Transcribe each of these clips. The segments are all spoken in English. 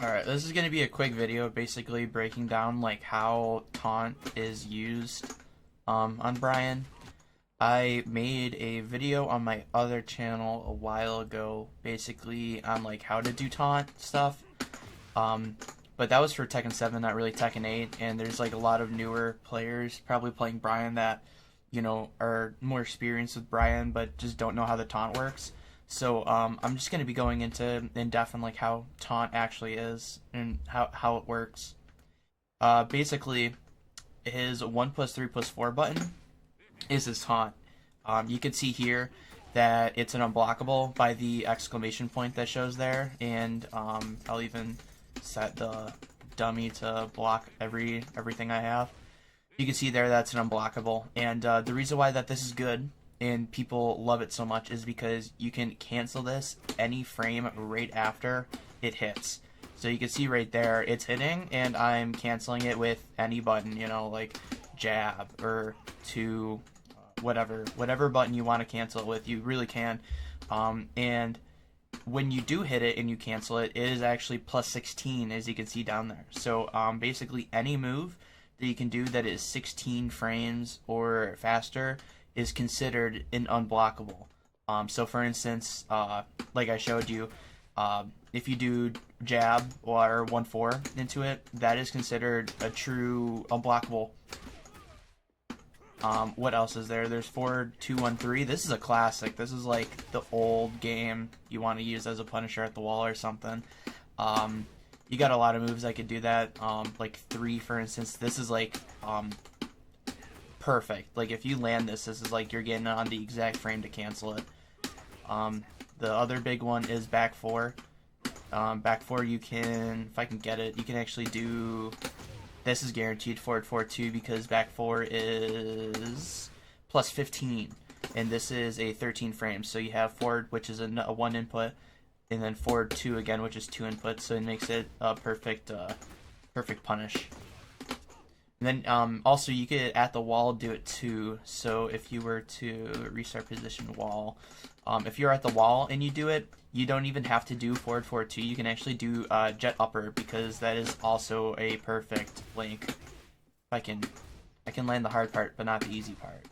Alright, this is going to be a quick video basically breaking down like how Taunt is used on Bryan. I made a video on my other channel a while ago basically on like how to do Taunt stuff. But that was for Tekken 7, not really Tekken 8, and there's like a lot of newer players probably playing Bryan that, you know, are more experienced with Bryan but just don't know how the Taunt works. So I'm just going to be going into in depth on like how Taunt actually is and how it works. Basically, his 1+3+4 button is his Taunt. You can see here that it's an unblockable by the exclamation point that shows there, and I'll even set the dummy to block everything I have. You can see there that's an unblockable, and the reason why that this is good and people love it so much is because you can cancel this any frame right after it hits. So you can see right there it's hitting and I'm canceling it with any button, you know, like jab or to whatever button you want to cancel it with, you really can. And when you do hit it and you cancel it, it is actually +16, as you can see down there. So basically any move that you can do that is 16 frames or faster is considered an unblockable. So for instance, like I showed you, if you do jab or 1-4 into it, that is considered a true unblockable. What else is there? There's forward 2-1-3. This is a classic. This is like the old game you want to use as a Punisher at the wall or something. You got a lot of moves I could do that. Like 3, for instance. This is like perfect. Like if you land this is like you're getting on the exact frame to cancel it. The other big one is back 4. Back 4 you can, if I can get it, you can actually do, this is guaranteed forward 4-2 because back 4 is +15 and this is a 13 frames. So you have forward, which is a 1 input, and then forward 2 again, which is 2 inputs, so it makes it a perfect punish. And then also you could at the wall do it too. So if you were to restart position wall, if you're at the wall and you do it, you don't even have to do forward 4-2. You can actually do jet upper because that is also a perfect link. I can land the hard part, but not the easy part.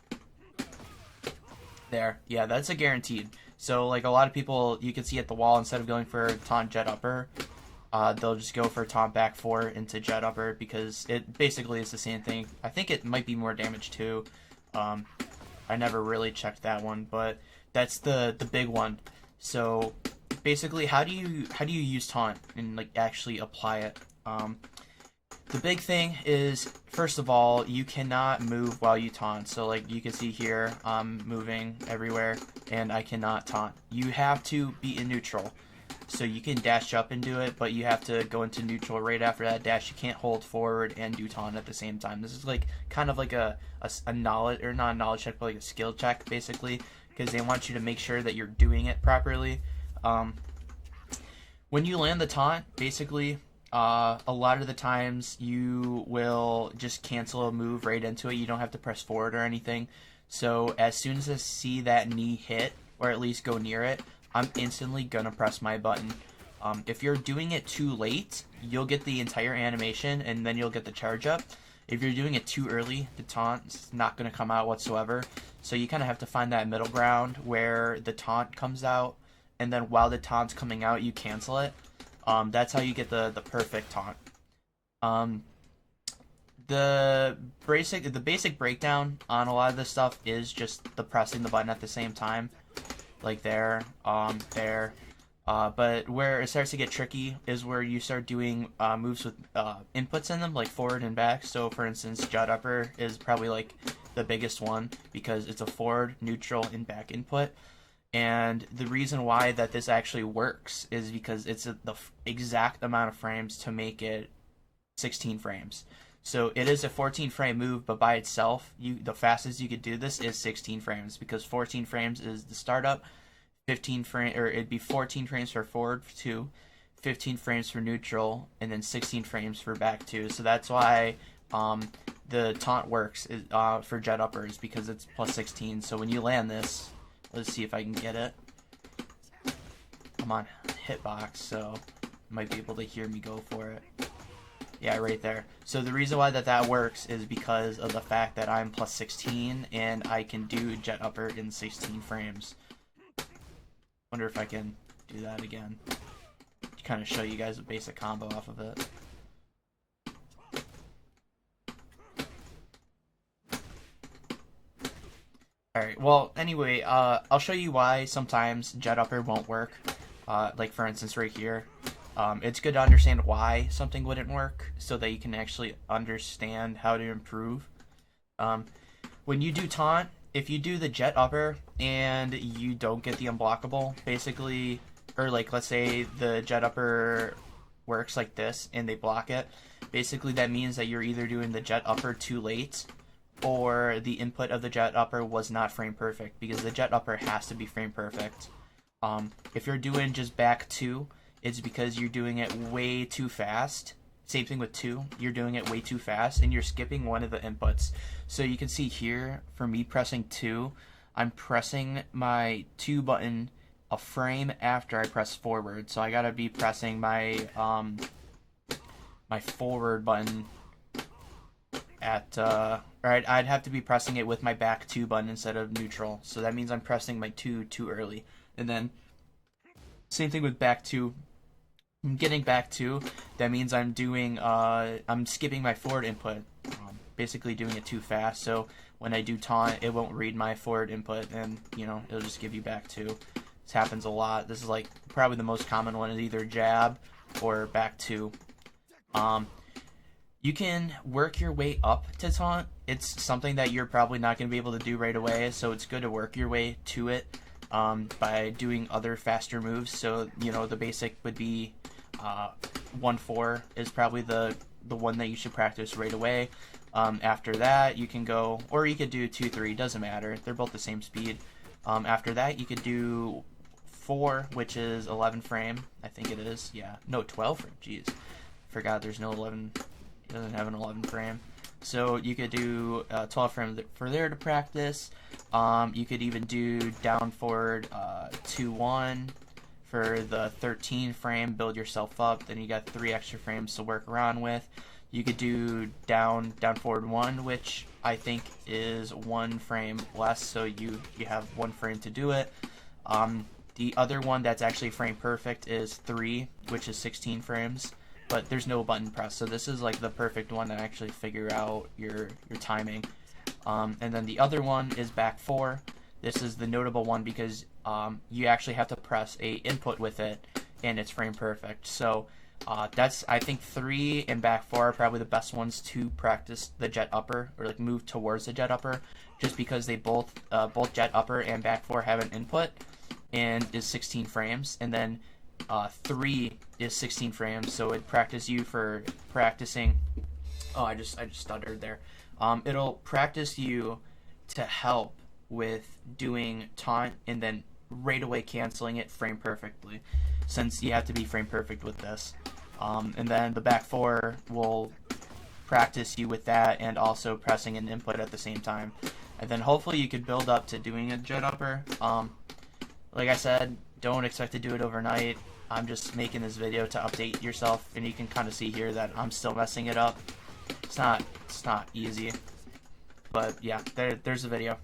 There, yeah, that's a guaranteed. So like a lot of people, you can see at the wall, instead of going for taunt jet upper, they'll just go for taunt back 4 into jet upper because it basically is the same thing. I think it might be more damage too. I never really checked that one, but that's the big one. So basically, how do you use taunt and like actually apply it? The big thing is, first of all, you cannot move while you taunt. So like you can see here, I'm moving everywhere and I cannot taunt. You have to be in neutral. So you can dash up and do it, but you have to go into neutral right after that dash. You can't hold forward and do taunt at the same time. This is like kind of like a knowledge, or not a knowledge check, but like a skill check basically, because they want you to make sure that you're doing it properly. When you land the taunt, basically, a lot of the times you will just cancel a move right into it. You don't have to press forward or anything. So as soon as I see that knee hit, or at least go near it, I'm instantly gonna press my button. If you're doing it too late, you'll get the entire animation and then you'll get the charge up. If you're doing it too early, the taunt's not gonna come out whatsoever. So you kind of have to find that middle ground where the taunt comes out, and then while the taunt's coming out, you cancel it. That's how you get the perfect taunt. The basic breakdown on a lot of this stuff is just the pressing the button at the same time. Like there, there. But where it starts to get tricky is where you start doing moves with inputs in them, like forward and back. So for instance, jet upper is probably like the biggest one because it's a forward, neutral, and back input. And the reason why that this actually works is because it's the exact amount of frames to make it 16 frames. So it is a 14 frame move, but by itself, the fastest you could do this is 16 frames because 14 frames is the startup, it'd be 14 frames for forward 2, 15 frames for neutral, and then 16 frames for back 2. So that's why the taunt works for jet uppers, because it's +16. So when you land this, let's see if I can get it. I'm on hitbox, so might be able to hear me go for it. Yeah, right there. So the reason why that works is because of the fact that I'm plus 16 and I can do jet upper in 16 frames. Wonder if I can do that again. Kind of show you guys a basic combo off of it. Alright, well, anyway, I'll show you why sometimes jet upper won't work. Like, for instance, right here. It's good to understand why something wouldn't work so that you can actually understand how to improve. When you do taunt, if you do the jet upper and you don't get the unblockable, basically, or like, let's say the jet upper works like this and they block it, basically that means that you're either doing the jet upper too late or the input of the jet upper was not frame perfect, because the jet upper has to be frame perfect. If you're doing just back 2, it's because you're doing it way too fast. Same thing with 2, you're doing it way too fast and you're skipping one of the inputs. So you can see here, for me pressing 2, I'm pressing my 2 button a frame after I press forward. So I gotta be pressing my my forward button at I'd have to be pressing it with my back 2 button instead of neutral. So that means I'm pressing my 2 too early. And then same thing with back 2. I'm getting back 2. That means I'm doing I'm skipping my forward input. Basically doing it too fast. So when I do taunt, it won't read my forward input, and you know, it'll just give you back 2. This happens a lot. This is like probably the most common one, is either jab or back 2. You can work your way up to taunt. It's something that you're probably not going to be able to do right away, so it's good to work your way to it by doing other faster moves. So, you know, the basic would be 1-4 is probably the one that you should practice right away. After that, you can go, or you could do 2-3, doesn't matter. They're both the same speed. After that, you could do 4, which is 11 frame. I think it is. Yeah. No, 12 frame. Jeez. Forgot there's no 11. It doesn't have an 11 frame. So you could do 12 frame for there to practice. You could even do down forward 2-1 for the 13 frame, build yourself up. Then you got 3 extra frames to work around with. You could do down forward 1, which I think is 1 frame less, so you have 1 frame to do it. The other one that's actually frame perfect is 3, which is 16 frames. But there's no button press, so this is like the perfect one to actually figure out your timing. And then the other one is back 4. This is the notable one because you actually have to press a input with it, and it's frame perfect. So that's, I think 3 and back 4 are probably the best ones to practice the jet upper, or like move towards the jet upper, just because they both jet upper and back 4 have an input and is 16 frames, and then 3 is 16 frames, so it practice you for practicing. Oh, I just stuttered there. It'll practice you to help with doing taunt and then right away canceling it frame perfectly, since you have to be frame perfect with this. And then the back 4 will practice you with that and also pressing an input at the same time. And then hopefully you could build up to doing a jet upper. Like I said, don't expect to do it overnight. I'm just making this video to update yourself, and you can kind of see here that I'm still messing it up. It's not easy, but yeah, there's the video.